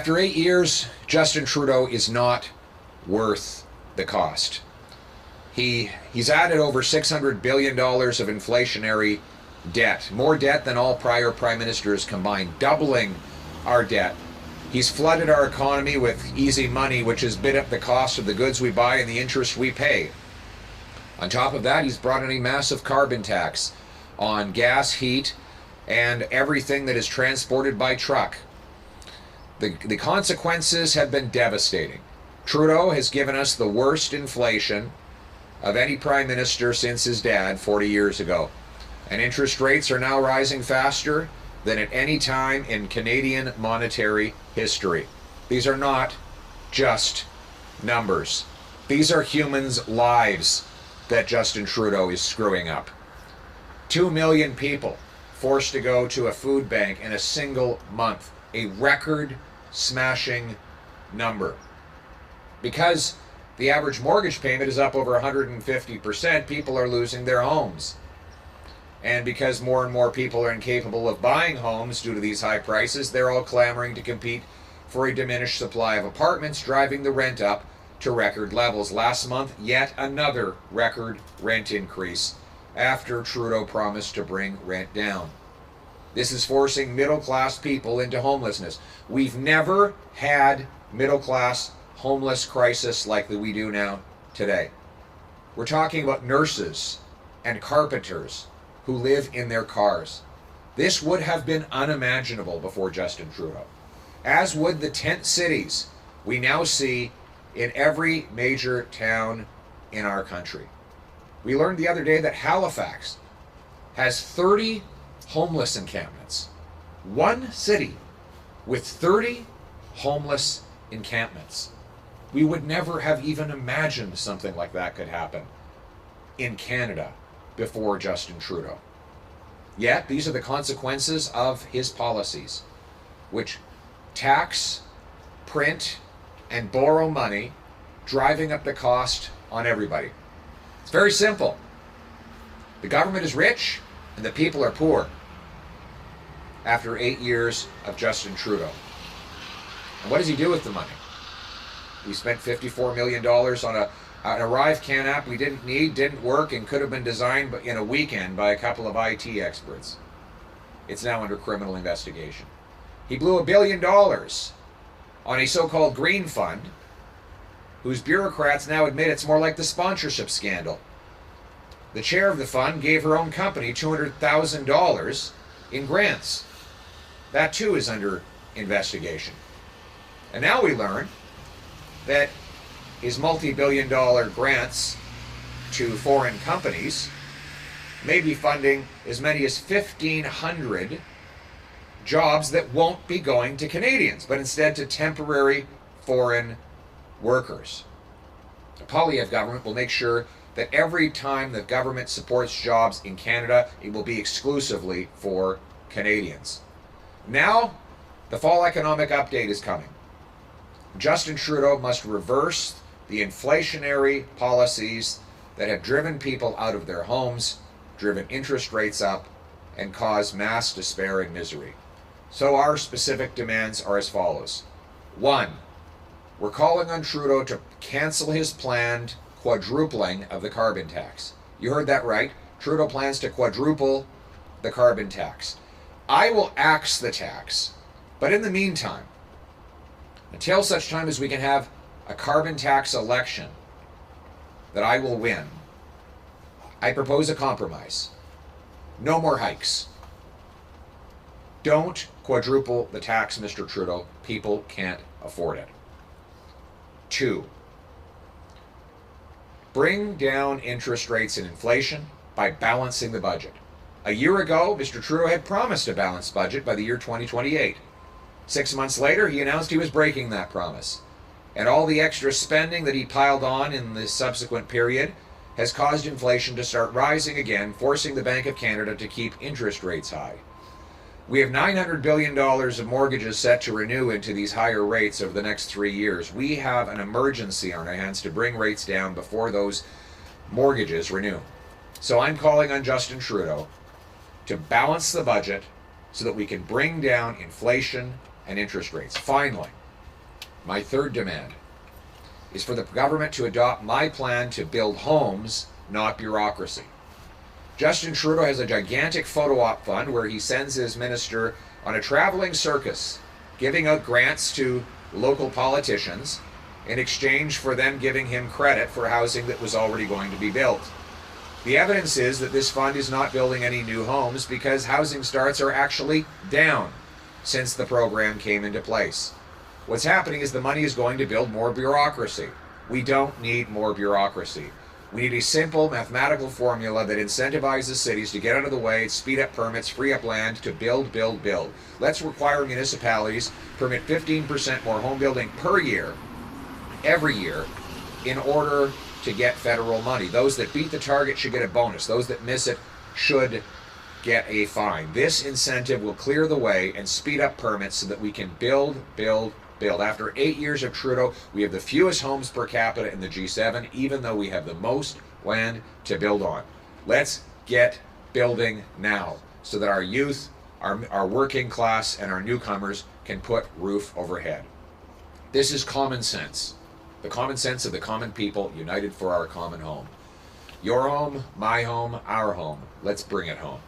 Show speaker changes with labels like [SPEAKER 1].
[SPEAKER 1] After 8 years, Justin Trudeau is not worth the cost. He's added over $600 billion of inflationary debt, more debt than all prior prime ministers combined, doubling our debt. He's flooded our economy with easy money, which has bid up the cost of the goods we buy and the interest we pay. On top of that, he's brought in a massive carbon tax on gas, heat, and everything that is transported by truck. The consequences have been devastating. Trudeau has given us the worst inflation of any prime minister since his dad 40 years ago. And interest rates are now rising faster than at any time in Canadian monetary history. These are not just numbers. These are humans' lives that Justin Trudeau is screwing up. 2 million people forced to go to a food bank in a single month, a record-smashing number. Because the average mortgage payment is up over 150%, people are losing their homes. And because more and more people are incapable of buying homes due to these high prices, they're all clamoring to compete for a diminished supply of apartments, driving the rent up to record levels. Last month, yet another record rent increase after Trudeau promised to bring rent down. This is forcing middle-class people into homelessness. We've never had middle-class homeless crisis like we do now today. We're talking about nurses and carpenters who live in their cars. This would have been unimaginable before Justin Trudeau, as would the tent cities we now see in every major town in our country. We learned the other day that Halifax has 30 homeless encampments. One city with 30 homeless encampments. We would never have even imagined something like that could happen in Canada before Justin Trudeau. Yet, these are the consequences of his policies, which tax, print, and borrow money, driving up the cost on everybody. It's very simple. The government is rich and the people are poor after 8 years of Justin Trudeau. And what does he do with the money? He spent $54 million on an ArriveCan app we didn't need, didn't work, and could have been designed in a weekend by a couple of IT experts. It's now under criminal investigation. He blew $1 billion on a so-called green fund, whose bureaucrats now admit it's more like the sponsorship scandal. The chair of the fund gave her own company $200,000 in grants. That too is under investigation. And now we learn that his multi-billion-dollar grants to foreign companies may be funding as many as 1,500 jobs that won't be going to Canadians, but instead to temporary foreign workers. The Poilievre government will make sure that every time the government supports jobs in Canada, it will be exclusively for Canadians. Now, the fall economic update is coming. Justin Trudeau must reverse the inflationary policies that have driven people out of their homes, driven interest rates up, and caused mass despair and misery. So our specific demands are as follows. 1, we're calling on Trudeau to cancel his planned quadrupling of the carbon tax. You heard that right. Trudeau plans to quadruple the carbon tax. I will axe the tax, but in the meantime, until such time as we can have a carbon tax election that I will win, I propose a compromise. No more hikes. Don't quadruple the tax, Mr. Trudeau. People can't afford it. 2, bring down interest rates and inflation by balancing the budget. A year ago, Mr. Trudeau had promised a balanced budget by the year 2028. 6 months later, he announced he was breaking that promise. And all the extra spending that he piled on in the subsequent period has caused inflation to start rising again, forcing the Bank of Canada to keep interest rates high. We have $900 billion of mortgages set to renew into these higher rates over the next 3 years. We have an emergency on our hands to bring rates down before those mortgages renew. So I'm calling on Justin Trudeau to balance the budget so that we can bring down inflation and interest rates. Finally, My third demand is for the government to adopt my plan to build homes, not bureaucracy. Justin Trudeau has a gigantic photo op fund where he sends his minister on a traveling circus, giving out grants to local politicians in exchange for them giving him credit for housing that was already going to be built. The evidence is that this fund is not building any new homes because housing starts are actually down since the program came into place. What's happening is the money is going to build more bureaucracy. We don't need more bureaucracy. We need a simple mathematical formula that incentivizes cities to get out of the way, speed up permits, free up land to build, build, build. Let's require municipalities permit 15% more home building per year, every year, in order to get federal money. Those that beat the target should get a bonus. Those that miss it should get a fine. This incentive will clear the way and speed up permits so that we can build, build, build. After 8 years of Trudeau, we have the fewest homes per capita in the G7, even though we have the most land to build on. Let's get building now so that our youth, our working class, and our newcomers can put roof overhead. This is common sense. The common sense of the common people united for our common home. Your home, my home, our home. Let's bring it home.